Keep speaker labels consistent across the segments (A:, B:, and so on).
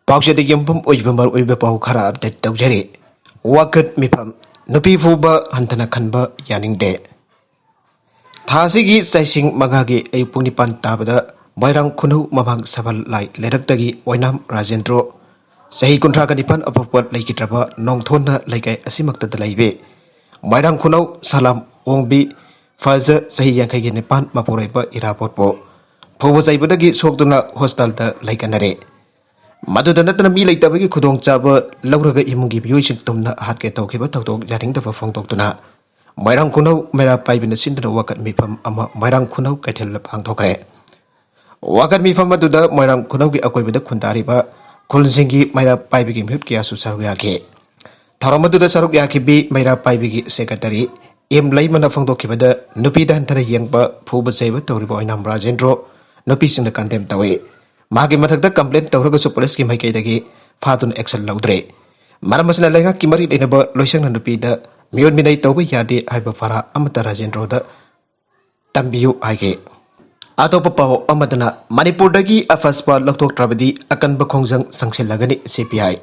A: Paushadi Yampum Ujbamar Ulbapau Kara update Dogeri. Wakat Mipam Nupi Fuba Hantana Kanba Yaning De. Thasigi Saising Magagi Aypunipan Tabada Bairang Kunu Mamang Saval Light Ledaktagi Wainam Rajendro. Sahi Kuntragadipan Apapot Lake Traba Nong Tona like Asimakta the Laibe. Bairang Kuno Salam Wongbi Faza Sahi Yankagi Nipan Mapureba Irapopo. Povozai Sogduna Hostal the Lake Anare. Madudana mi like the Wiki Kudong Chaba, Laura Imungi Mushing Tumna Hatke Tokiba Tok Yaring the Fong Tokuna. Mairang Kuno, Mera Pipe in the Sintra Wakat Mipam Ama Mairang Kuno Katel Pantokre. Wakat Mifam Maduda, Mairang Kuno Akoi with the Kundariba, Kulzingi, Mera Pipe Mukia Susaruyaki. Taramaduda Saruyaki B, Mera Pipe Secretary, Im Layman of Fongtokibada, Nupida and Tara Yangba, Puba Saber Toribo in Ambrazendro, Nupis in the contempt away. Magi mathakta complaint tawraga police ki maikei dagi fatun action laudre maramasna lenga kimari inaba loisang nupida miyon minai tawba yade haiba fara amata rajendro da tambiyu haige atopa paw amadana manipur dagi afaspa loktok trabadi akan bakhongjang sangsilagani CPI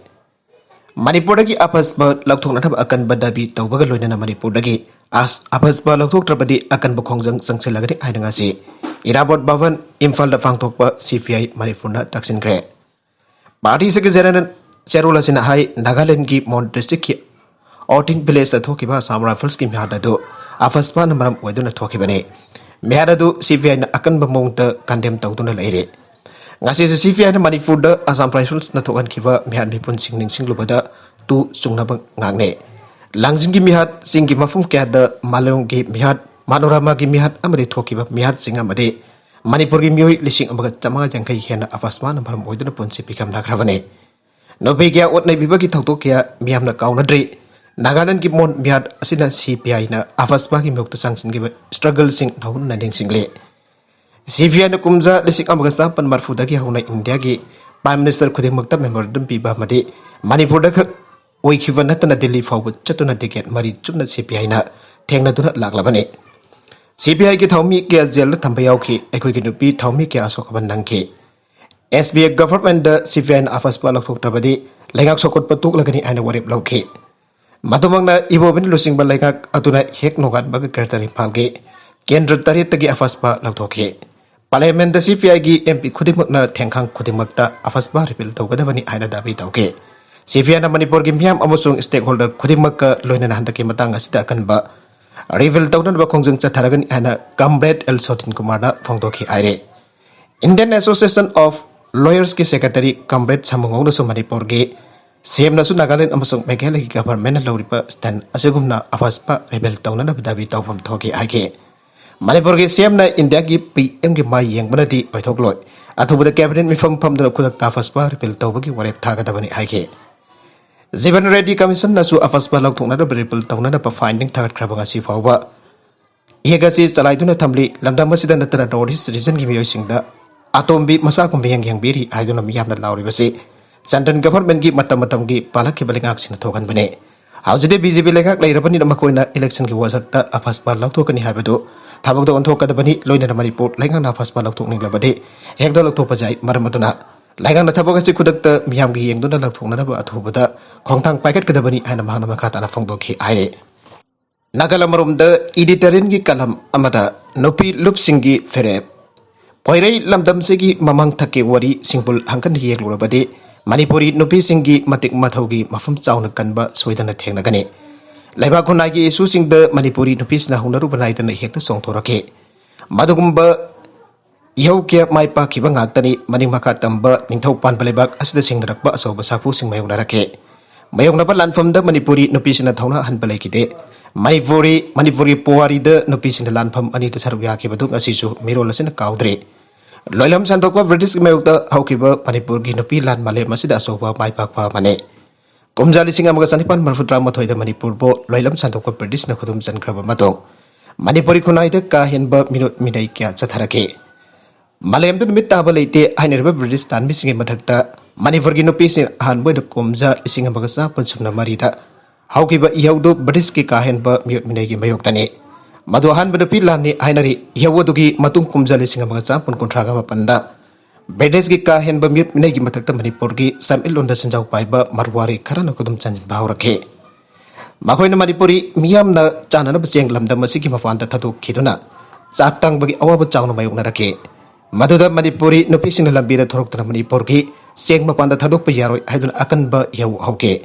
A: manipur dagi afaspa loktok nathab akan badabi tawbaga loinana manipur dagi as afaspa loktok trabadi akan bakhongjang sangsilagani haidanga si Irabot Bavan, Imphal the Fangtokpa, CPI, Manipurna, Taksin Gre. Party Secretary Cherula Sinahai, Nagaland Mount District, outing place the Tokiba, some rifles kim Hadado, Afaspan Maram Weduna Tokibane. Mehadadu, CPI Akan Bamonta, condemned Tautuna Lady. Nasi CPI and Manipur, as some rifles Natokan Kiva, Mehad Nipun singing Singlubada, to Sunabang Nane. Langzingi Mihat, Singi Mafum Kada, Malungi Mihat. Manorama gi mihat amade thokiba mihat singa made Manipur gi mioi lising amaga chama jangkai hena afasman baram oiduna ponsi pikam nagrabane nobe gya otnai bibagi thokto kya miamna kauna dre Nagaland gi mon mihat asina CPI na afasba gi mokta sangsin gi struggle sing naun nading single CPI na kumza lising amaga sampan marfuda gi hauna India gi Prime Minister khuding makta memorandum piba made Manipur da oikhiba natana Delhi fawbu chatuna ticket mari chupna CPI na thengna duna laglabane CPI ki Thami ke jail Thambayau ki Equity Nupi Thami ke Asokaban Nanki. SBA government the CPI and Afaspa of Tabadi, Langak Sokot Patuk Lagani and a Warip Loki. Matumanga Ibobin losing Balagak Atuna Hek Nogat Bagakartari Palge, Kendra Taritagi Afaspa Lautoki. Parliament the CPI gi MP Kudimukna Tenkang Kudimakta Afaspa rebuilt Togadavani Aina Dabi Tauke. CPI and Manipur Gimpiam Amusung stakeholder Kudimaka Loinan Handaki Matanga Stakanba. Reveal Taunan Bakongjang Chataragan and a Comrade El Sotin Kumarna Fongdoki Aire. Indian Association of Lawyers ki Secretary Comrade Samungono Sumaniporge, Siem Nasu Nagaland Amasong Megalaki government Loripa Stan Asugumna Avaspa Rebel Taunan of Dabi Tau from Toki Ake. Manipurge Siemna India gi PM gi Mai Yang Banati by Togloi. Atobu the cabinet me from the Kudak Tafaspa Rebel Tauki Warep Tagadabani Ake. Ziban Reddy Commission Nasu Afaspa Lokuna the Bripple Taunana for finding Tagat Krabangasi Fawa. Yegasi Talaiduna Tambli, Lamdamasidan the Notice, reason give using the Atombi Masakum Yang Biri, I don't know Miam Lauri Basi. Santan government give Matamatamgi, Palaki Balingaks in the Tokan Bene. How's the busy Bilegak later upon in the Makoina election was at the Afaspa Loktokan Habito, Tabak on Toka the Bani, Loina Mariport, Langan Afaspa Loktoking Labade, Hegdal Topajai, Maramatuna. Lagang na tabagasi kudakta miyamgi yang duna lagthong na ba athubada khongthang packet kadabani aina mahana makata na fongdoki aire nagalamarumda editorin gi kalam amada Manipuri Lupsinggi Firep poirei lamdam segi mamang thake wari singpul hangkan hi lurabade Manipuri Nupisinggi matik mathaugi mafam chauna kanba soidana thengna gani laiba khunagi isu singda Manipuri Nupis na hunaru banaidana hekta songthorake madugumba Yau kia mai pa kiba ngakta maning makatamba ningthau pan palebak asida singdarakba asoba sapu sing mayong narake mayong naba lanfam da Manipuri Nupisina thauna han palai kite Manipuri Powari da Nupisina lanfam ani ta sarugya ki baduk asisu mirol asina kaudre loilam sandokwa British mayok da haukiba Manipur gi Nupi lan male masida asoba mai pak pa mane kumjali singa maga sanipan marfutra mathoi da Manipur bo loilam sandokwa British na khudum chankraba matong Manipuri khunai da ka henba minut midai kya chatharake Malayam tu mit tabal ite hainirba British tan missing mathakta Manipur gi Nupis han boy kumja isinga bagasa pansumna marida haukiba yaudo British ki kahen ba miut minai gi mayok tani madu han ba Nupi lan ni hainari yawdu gi matung kumja isinga bagasa pun kontraga mapanda British ki ka hen ba mit minai gi matak ta Manipur gi sam ilon da sanjau pai ba marwari kharana kudum chanjin bawrakhe makhoi na Manipuri miyam na chana na bcheng lamda masi gi mafan ta thadu khiduna chak tang bagi awa ba chawna mayuk na rakhe maduda Manipuri nupi sing lambi da thorok ta Manipur gi cheng mapan da thaduk pa yaroi haidun akan ba yau hauke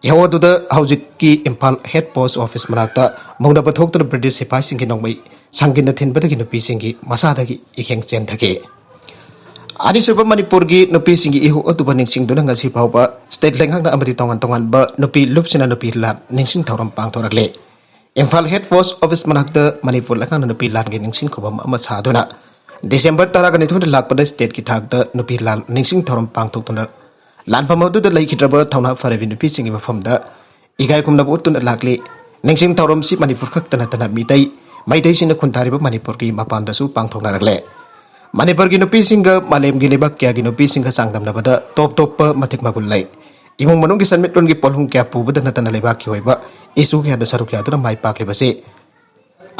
A: yawa duda haujik ki Impal head post office manakta mongda ba thok ta British sipai sing gi nongbai sangin na thin ba gi nupi sing gi masadagi ekheng chen thake Adi sebab Manipur gi nupi singgi ihu otu ba ningsing duna ngasi pau ba state lenghang na amri tongan ba nupi lupsina nupi lat ningsing thoram pang thorakle Impal head post office manakta Manipur lenghang na nupi lat gi ningsing khobam ama saduna December tara ga nithun lak pada state ki thak da nupi lat ningsing thoram pang thok tuna lan pamadu da lai khitraba thawna farabi nupi singi mafam da igai kumna bu tun lakle ningsing thoram si Manipur khak tana tana maitai sina khuntari ba Manipur ki mapan da su pang thokna rakle Manipur gi nupi singa malem gi lebak kya gi nupi singa sangdam na bada top matik magul lai imong manung gi sanmet lon gi polhung kya pu bada natana lebak ki hoiba isu kya da saru kya da mai pak le base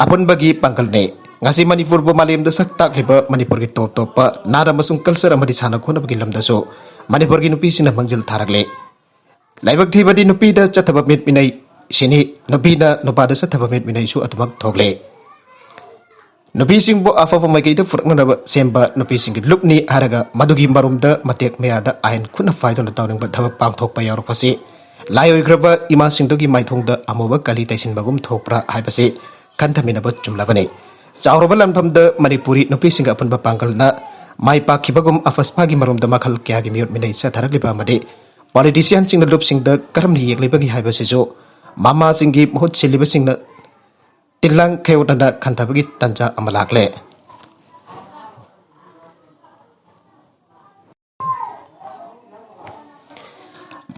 A: apun bagi pangkal ne ngasi Manipur bo malem da sak tak leba Manipur gi top pa nara masung culture amadi sana khona bagi lam da so Manipur gi nupi sina mangjil tharak le laibak thi badi nupi da chathaba mit minai sini nupi na nupa da chathaba mit minai su atumak thogle Nupi sing bo afa mai kai ta furak na ba semba nupi sing lupni haraga madugi marum da matek meya da ain khuna fai don tawning ba thaba pang thok pa yaru pasi lai oi graba ima sing to gi mai thong da amoba kali taisin bagum thokpra hai pasi kan thamina ba chumla bane chawroba lanpham da Manipuri nupi sing apun ba pangkal na mai pa khibagum afas pa gi marum da makhal kya gi miut minai sa tharak liba made politician sing lup sing da karam ni yek liba gi hai ba se jo mama sing gi mohot chiliba sing na Tilang keu tanda kanta bagi tanja amalakle.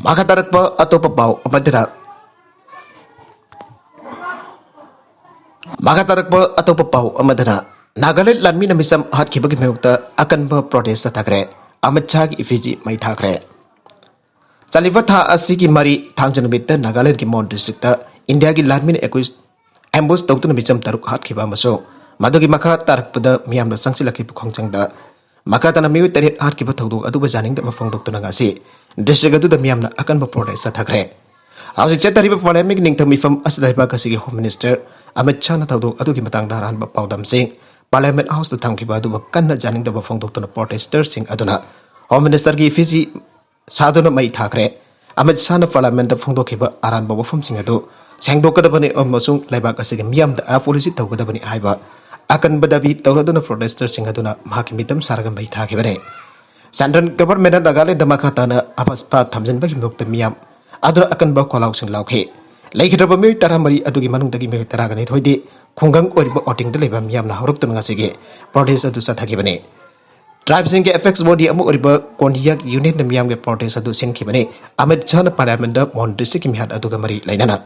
A: Maka tarak pa atau pepau amadana. Maka tarak pa atau pepau amadana. Nagalit lanmi na misam hat ki bagi meyukta akan ba protes sa takre. Amad chagi ifiji may takre. Saliva tha asigi mari thangjanamita Nagaland ki Mon districta India ki lanmi na ambush tawtuna micham taruk hat khiba maso madugi makha tarak pada miyam da sangsi lakhi khongchang da makha tana miwi taret hat khiba thawdu adu ba janing da ba phongdok tuna ngasi district adu da miyam na akan ba protest sa thakre hausi chetari ba polemic ning thami fam asdai ba kasigi home minister Amit Shah na thawdu adu ki matang da ran ba paudam sing parliament house da thang khiba adu ba kan na janing da ba phongdok tuna protesters sing aduna home minister gi fiji saduna mai thakre Amit Shah na parliament da phongdok khiba aran ba bafum sing adu Sengdokadabani amasung laibak asigi miyam da apolisi tawgadabani haiba akan badabi tawladuna protesters singaduna mahakimitam saraga mai thakibane Central government Nagaland da makhatana apaspa thamjin bagi mukta miyam aduna akan ba kolau sing laukhe laikhidraba mi taramari adugi manung dagi mi taragani thoidi khungang oriba oting da leba miyam na horuk tunga sige protest adu sathakibane Tribe sing ke effects body amu oriba konyak unit na miyam ke protest adu sinkhibane Amit Shah na parliament da Mon district mi hat aduga mari lainana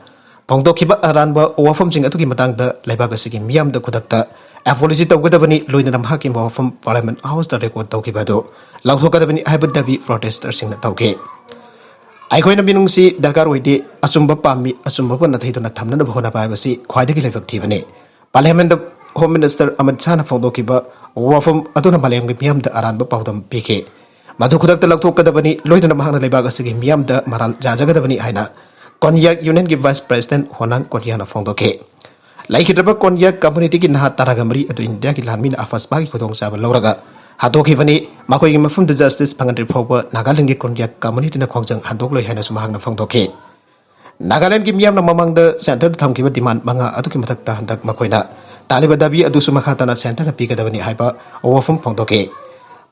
A: Pongdokhiba aranba wafam sing atuki matang da laibak asigi miyam da khudakta apology tawgadabani loina nam hakim wafam parliament house da record tawkiba do lauthokadabani haibadabi protesters sing na tawke aikoina minung si darkar oide achumba pami achumba na thaidona thamna na bhona paibasi khwaidagi laibak thibane parliament home minister Amit Shah na pongdokhiba wafam aduna malem gi miyam da aranba pawdam pike madu khudakta lauthokadabani loina nam hakna laibak asigi miyam da maral jajagadabani haina Konyak Union ki Vice President Honang Konyana Fongdoke. Laikidraba Konyak community ki nahat taragamri atu India ki lanmin afas bagi kudong saba lauraga. Hadoki vani makoi ki mafum the justice pangandri phoba Nagaland ki Konyak community na khongjang handok loi hana sumahang na Fongdoke. Nagaland ki miyam na mamang da center thamkiba demand manga atu ki mathak ta handak makoina. Taliba dabi adu sumakhatana center na pigadabani haiba wafum Fongdoke.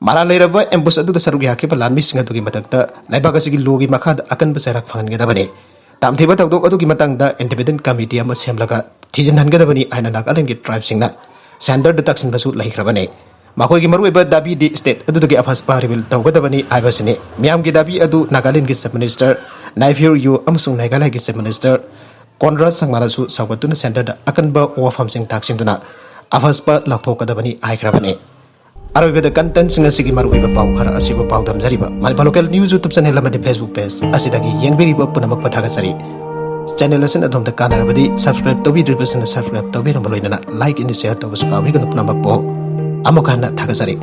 A: Mara leiraba ambush adu da sarugi hakiba lanmi singa tugi mathak ta laibaga sigi logi makhad akan besarak phangan gedabani. Tamthiba tawdok adu ki matang da independent committee ama semlaga thijin hangadabani aina Nagaland ki tribe singna center da taksin basu laikhrabane makoi ki maru eba dabi di state adu dagi afas pa reveal tawgadabani aibasine miyam ki dabi adu Nagaland ki chief minister Naifur Yu amasung Nagaland ki chief minister Conrad Sangmara su sawatuna center da akan ba wafam sing taksin duna afas pa lathokadabani aikrabane Arabida content singa sigi maru iba pau khara asiba pau dam jariba Manipur local news YouTube channel amadi Facebook page asidagi yengbiriba punamak pathaga sari channel asin adom ta kana rabadi subscribe tobi dribbers na subscribe tobi ramaloina like and share tobi sukawi ganu punamak po amokana thaga sari